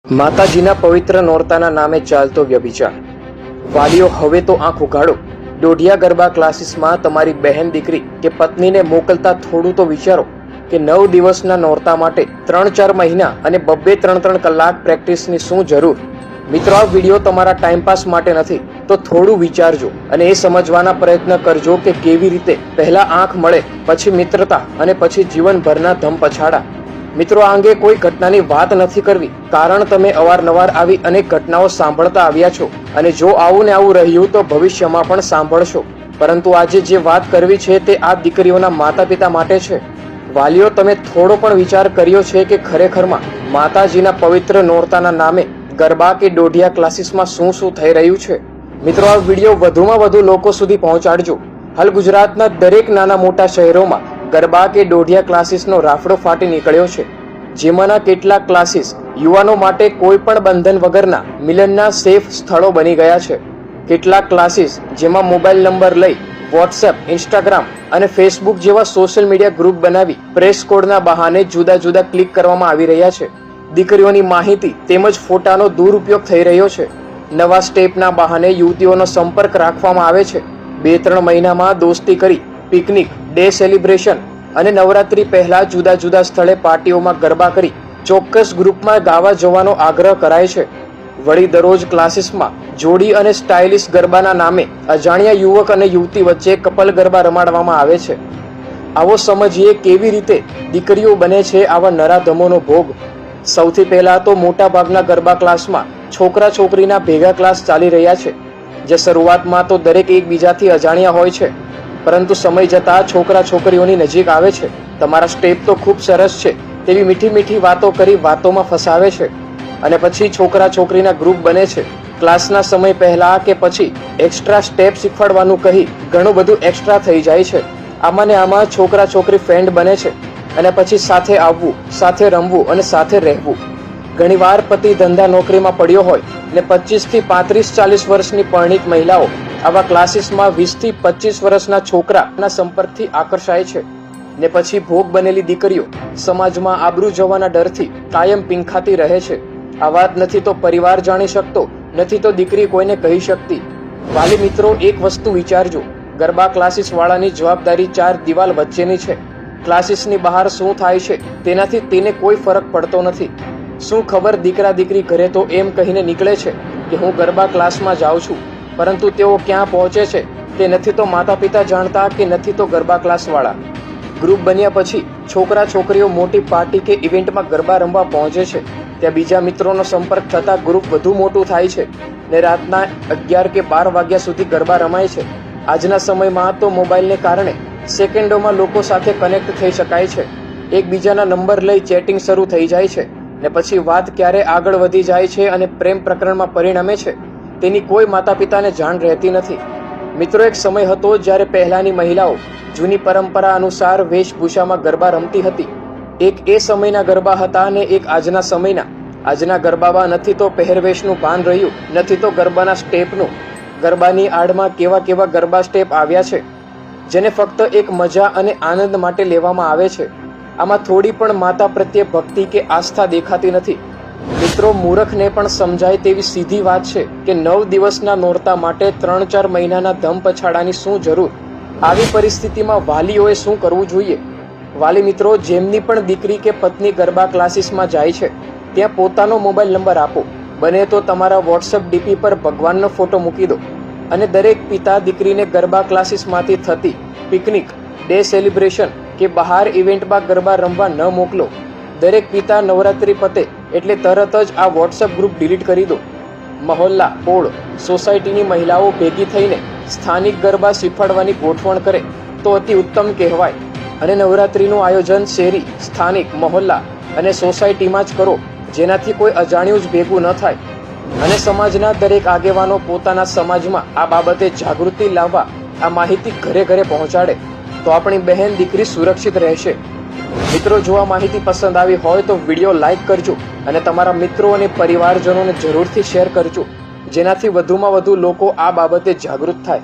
માતાજીના પવિત્ર નોરતાના નામે ચાલતો વ્યભિચાર. વાલીઓ હવે તો આંખ ઉઘાડો. દોઢિયા ગરબા ક્લાસીસમાં તમારી બહેન દીકરી કે પત્નીને મોકલતા થોડું તો વિચારો કે 9 દિવસના નોરતા માટે 3-4 મહિના અને 2-3 કલાક પ્રેક્ટિસની શું જરૂર. મિત્રો, આ વિડીયો તમારા ટાઈમપાસ માટે નથી, તો થોડું વિચારજો અને એ સમજવાના પ્રયત્ન કરજો કે કેવી રીતે પહેલા આંખ મળે, પછી મિત્રતા અને પછી જીવનભરના ધમ પછાડા. મિત્રો, આ અંગે કોઈ ઘટનાની વાત નથી કરવી, કારણ તમે અવારનવાર આવી અનેક ઘટનાઓ સાંભળતા આવ્યા છો અને જો આવું ને આવું રહ્યું તો ભવિષ્યમાં પણ સાંભળશો. પરંતુ આજે જે વાત કરવી છે તે આ દીકરીઓના માતા પિતા માટે છે. વાલીઓ, તમે થોડો પણ વિચાર કર્યો છે કે ખરેખરમાં માતાજીના પવિત્ર નોરતાના નામે ગરબા કે દોઢિયા ક્લાસીસમાં શું શું થઈ રહ્યું છે? મિત્રો, આ વિડીયો વધુમાં વધુ લોકો સુધી પહોંચાડજો. હાલ ગુજરાતના દરેક નાના મોટા શહેરોમાં ગરબા કે દોઢિયા ક્લાસીસનો રાફડો ફાટી નીકળ્યો છે. જેમાંના કેટલાક ક્લાસીસ યુવાનો માટે કોઈ પણ બંધન વગરના મિલનના સેફ સ્થળો બની ગયા છે. કેટલાક ક્લાસીસ જેમાં મોબાઈલ નંબર લઈ વોટ્સએપ, ઇન્સ્ટાગ્રામ અને ફેસબુક જેવા સોશિયલ મીડિયા ગ્રુપ બનાવી પ્રેસ કોડના બહાને જુદા જુદા ક્લિક કરવામાં આવી રહ્યા છે. દીકરીઓની માહિતી તેમજ ફોટાનો દુરુપયોગ થઈ રહ્યો છે. નવા સ્ટેપના બહાને યુવતીઓનો સંપર્ક રાખવામાં આવે છે. 2-3 મહિનામાં દોસ્તી કરી પિકનિક, ડે સેલિબ્રેશન અને નવરાત્રી પહેલા જુદા જુદા સ્થળે પાર્ટીઓમાં ગરબા કરી ચોક્કસ ગ્રુપમાં ગાવા જવાનો આગ્રહ કરાય છે. વળી દરરોજ ક્લાસીસમાં જોડી અને સ્ટાઇલિશ ગરબાના નામે અજાણ્યા યુવક અને યુવતી વચ્ચે કપલ ગરબા રમાડવામાં આવે છે. આવો સમજીએ કેવી રીતે દીકરીઓ બને છે આવા નરાધમોનો ભોગ. સૌથી પહેલા તો મોટા ભાગના ગરબા ક્લાસમાં છોકરા છોકરીના ભેગા ક્લાસ ચાલી રહ્યા છે, જે શરૂઆતમાં તો દરેક એકબીજાથી અજાણ્યા હોય છે, પરંતુ સમય જતા છોકરા છોકરીઓની નજીક આવે છે. તમારા સ્ટેપ તો ખૂબ સરસ છે તેવી મીઠી મીઠી વાતો કરી વાતોમાં ફસાવે છે અને પછી છોકરા છોકરીના ગ્રુપ બને છે. ક્લાસના સમય પહેલા કે પછી એક્સ્ટ્રા સ્ટેપ શીખવાડવાનું કહી ઘણું બધું એક્સ્ટ્રા થઈ જાય છે. આમાં ને આમાં છોકરા છોકરી ફ્રેન્ડ બને છે અને પછી સાથે આવવું, સાથે રમવું અને સાથે રહેવું. ઘણીવાર પતિ ધંધા નોકરીમાં પડ્યો હોય ને 25 થી 35-40 વર્ષની પરણિત મહિલાઓ આવા ક્લાસીસમાં 20 થી 25 વર્ષના છોકરાના સંપર્કથી આકર્ષાય છે ને પછી ભોગ બનેલી દીકરીઓ સમાજમાં આબરૂ જવાના ડરથી કાયમ પીંખાતી રહે છે. આ વાત નથી તો પરિવાર જાણી શકતો, નથી તો દીકરી કોઈને કહી શકતી. વાલી મિત્રો, એક વસ્તુ વિચારજો, ગરબા ક્લાસીસ વાળાની જવાબદારી 4 દિવાલ વચ્ચેની છે. ક્લાસીસની બહાર શું થાય છે તેનાથી તેને કોઈ ફરક પડતો નથી. શું ખબર, દીકરા દીકરી ઘરે તો એમ કહીને નીકળે છે કે હું ગરબા ક્લાસમાં જાઉં છું, પરંતુ તેઓ ક્યાં પહોંચે છે તે નથી તો માતા પિતા જાણતા કે નથી તો ગરબા ક્લાસ વાળા. ગ્રુપ બન્યા પછી છોકરા છોકરીઓ મોટી પાર્ટી કે ઇવેન્ટમાં ગરબા રમવા પહોંચે છે. ત્યાં બીજા મિત્રોનો સંપર્ક થતા ગ્રુપ વધુ મોટું થાય છે ને રાતના 11 કે 12 વાગ્યા સુધી ગરબા રમાય છે. આજના સમયમાં તો મોબાઈલને કારણે સેકન્ડોમાં લોકો સાથે કનેક્ટ થઈ શકાય છે. એકબીજાના નંબર લઈ ચેટિંગ શરૂ થઈ જાય છે ને પછી વાત ક્યારે આગળ વધી જાય છે અને પ્રેમ પ્રકરણમાં પરિણમે છે તેની કોઈ માતા પિતાને જાણ રહેતી નથી. મિત્રો, એક સમય હતો જ્યારે પહેલાની મહિલાઓ જૂની પરંપરા અનુસાર વેશભૂષામાં ગરબા રમતી હતી. એક એ સમયના ગરબા હતા અને એક આજના સમયના. આજના ગરબામાં નથી તો પહેરવેશનું ભાન રહ્યું, નથી તો ગરબાના સ્ટેપનું. ગરબાની આડમાં કેવા કેવા ગરબા સ્ટેપ આવ્યા છે જેને ફક્ત એક મજા અને આનંદ માટે લેવામાં આવે છે. આમાં થોડી પણ માતા પ્રત્યે ભક્તિ કે આસ્થા દેખાતી નથી. મિત્રો, મૂર્ખને પણ સમજાય તેવી સીધી વાત છે કે 9 દિવસના નોરતા માટે 3-4 મહિનાના ધમ પછાડાની શું જરૂર? આવી પરિસ્થિતિમાં વાલીઓએ શું કરવું જોઈએ? વાલી મિત્રો, જેમની પણ દીકરી કે પત્ની ગરબા ક્લાસીસમાં જાય છે ત્યાં પોતાનો મોબાઈલ નંબર આપો. બને તો તમારા વોટ્સએપ ડીપી પર ભગવાનનો ફોટો મૂકી દો અને દરેક પિતા દીકરીને ગરબા ક્લાસીસમાંથી થતી પિકનિક, ડે સેલિબ્રેશન કે બહાર ઇવેન્ટમાં ગરબા રમવા ન મોકલો. દરેક પિતા નવરાત્રી પતે એટલે તરત જ આ વોટ્સએપ ગ્રુપ ડિલીટ કરી દો. મહોલ્લા, ઓળ, સોસાયટીની મહિલાઓ ભેગી થઈને સ્થાનિક ગરબા શીખવાડવાની ગોઠવણ કરે તો અતિ ઉત્તમ કહેવાય. અને નવરાત્રીનું આયોજન શેરી, સ્થાનિક, મહોલ્લા અને સોસાયટીમાં જ કરો, જેનાથી કોઈ અજાણ્યું જ ભેગું ન થાય. અને સમાજના દરેક આગેવાનો પોતાના સમાજમાં આ બાબતે જાગૃતિ લાવવા આ માહિતી ઘરે ઘરે પહોંચાડે તો આપણી બહેન દીકરી સુરક્ષિત રહેશે. મિત્રો, જો આ માહિતી પસંદ આવી હોય તો વિડીયો લાઈક કરજો અને તમારા મિત્રો અને પરિવારજનોને જરૂરથી શેર કરજો, જેનાથી વધુમાં વધુ લોકો આ બાબતે જાગૃત થાય.